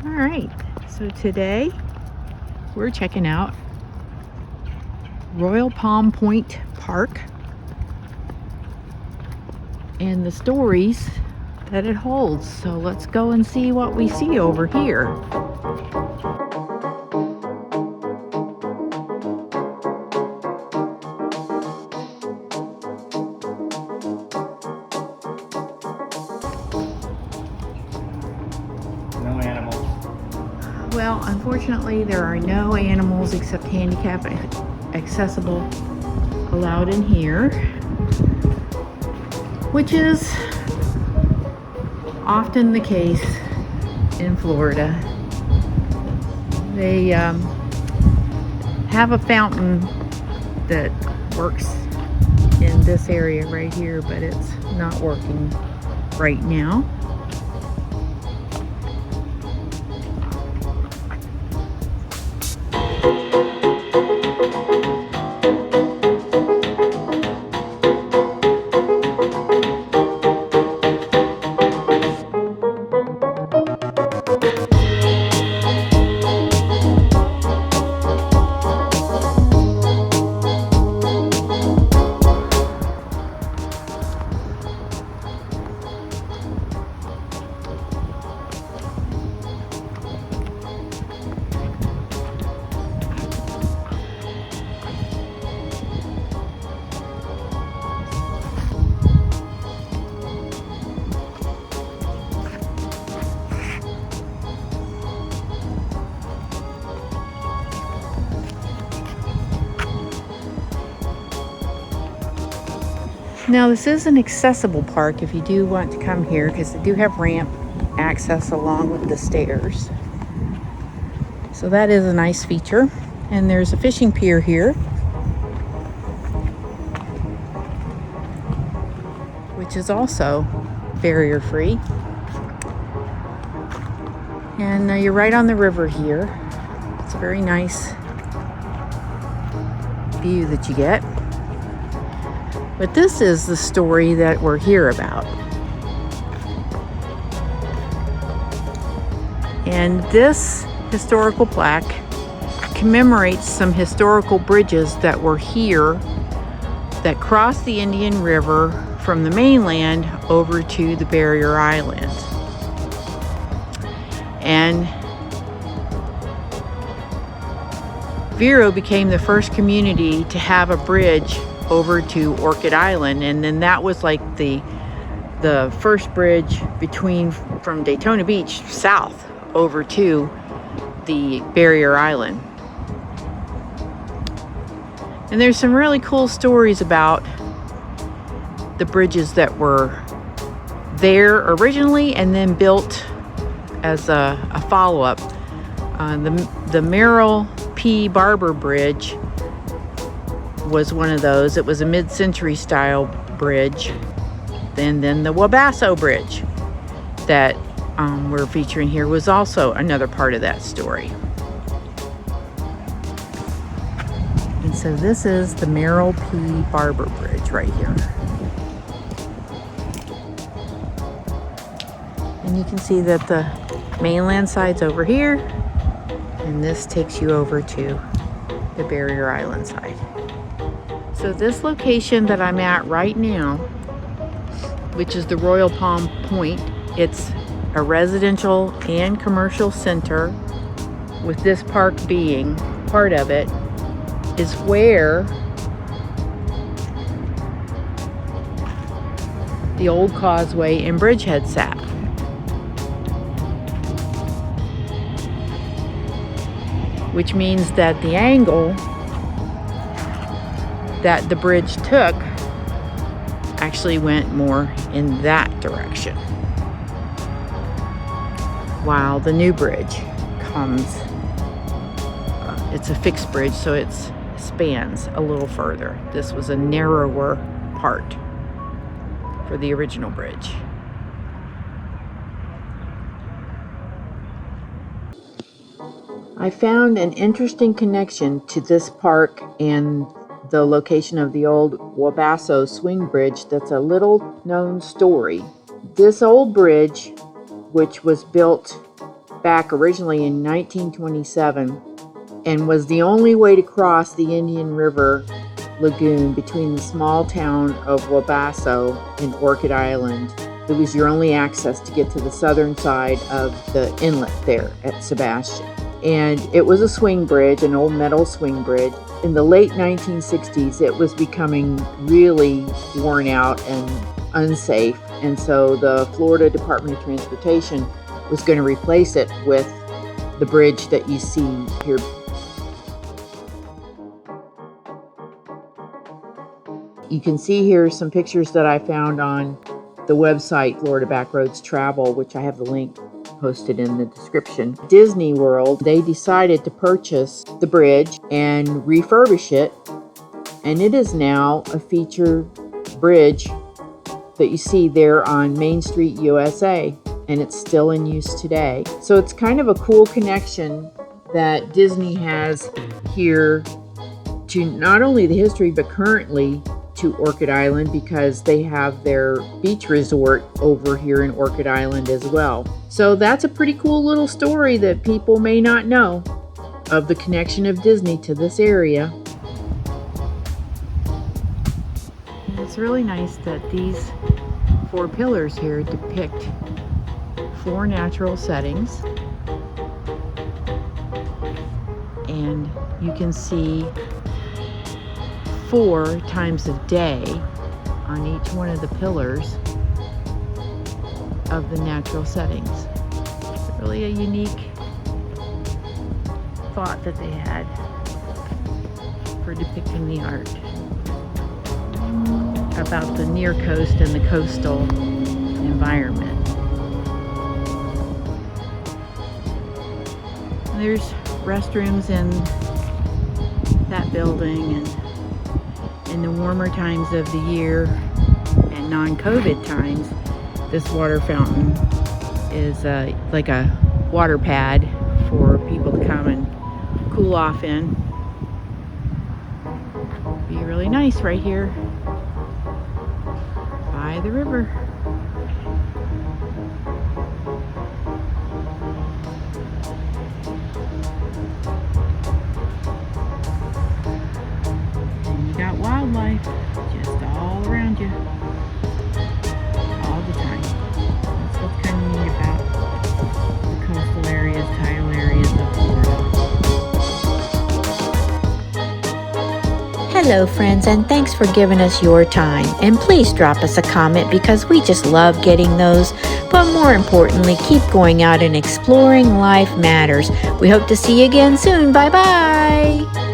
All right, so today we're checking out Royal Palm Pointe Park and the stories that it holds. So let's go and see what we see over here. No animals. Well, unfortunately, there are no animals except handicap accessible allowed in here, which is often the case in Florida. They have a fountain that works in this area right here, but it's not working right now. Now, this is an accessible park if you do want to come here, because they do have ramp access along with the stairs. So that is a nice feature. And there's a fishing pier here, which is also barrier free. And you're right on the river here. It's a very nice view that you get. But this is the story that we're here about. And this historical plaque commemorates some historical bridges that were here that crossed the Indian River from the mainland over to the barrier island. And Vero became the first community to have a bridge over to Orchid Island, and then that was like the first bridge from Daytona Beach south over to the barrier island. And there's some really cool stories about the bridges that were there originally and then built as a follow-up. The Merrill P. Barber Bridge was one of those. It was a mid-century style bridge. And then the Wabasso Bridge that we're featuring here was also another part of that story. And so this is the Merrill P. Barber Bridge right here. And you can see that the mainland side's over here, and this takes you over to the barrier island side. So this location that I'm at right now, which is the Royal Palm Pointe, it's a residential and commercial center, with this park being part of it, is where the old causeway and bridgehead sat. Which means that the angle that the bridge took actually went more in that direction, while the new bridge comes, it's a fixed bridge, so it spans a little further. This was a narrower part for the original bridge. I found an interesting connection to this park and the location of the old Wabasso swing bridge that's a little known story. This old bridge, which was built back originally in 1927 and was the only way to cross the Indian River Lagoon between the small town of Wabasso and Orchid Island. It was your only access to get to the southern side of the inlet there at Sebastian. And it was a swing bridge, an old metal swing bridge. In the late 1960s, it was becoming really worn out and unsafe. And so the Florida Department of Transportation was going to replace it with the bridge that you see here. You can see here some pictures that I found on the website Florida Backroads Travel, which I have the link posted in the description. Disney World, they decided to purchase the bridge and refurbish it, and it is now a feature bridge that you see there on Main Street, USA, and it's still in use today. So it's kind of a cool connection that Disney has here to not only the history, but currently to Orchid Island, because they have their beach resort over here in Orchid Island as well. So that's a pretty cool little story that people may not know of the connection of Disney to this area. It's really nice that these 4 pillars here depict 4 natural settings, and you can see 4 times of day on each one of the pillars of the natural settings. It's really a unique thought that they had for depicting the art about the near coast and the coastal environment. And there's restrooms in that building, and in the warmer times of the year and non-COVID times, this water fountain is like a water pad for people to come and cool off in. Be really nice right here by the river. Got wildlife just all around you, all the time. That's what's kind of neat about the coastal areas, tidal areas of Florida. Hello friends, and thanks for giving us your time. And please drop us a comment, because we just love getting those. But more importantly, keep going out and exploring. Life matters. We hope to see you again soon. Bye bye.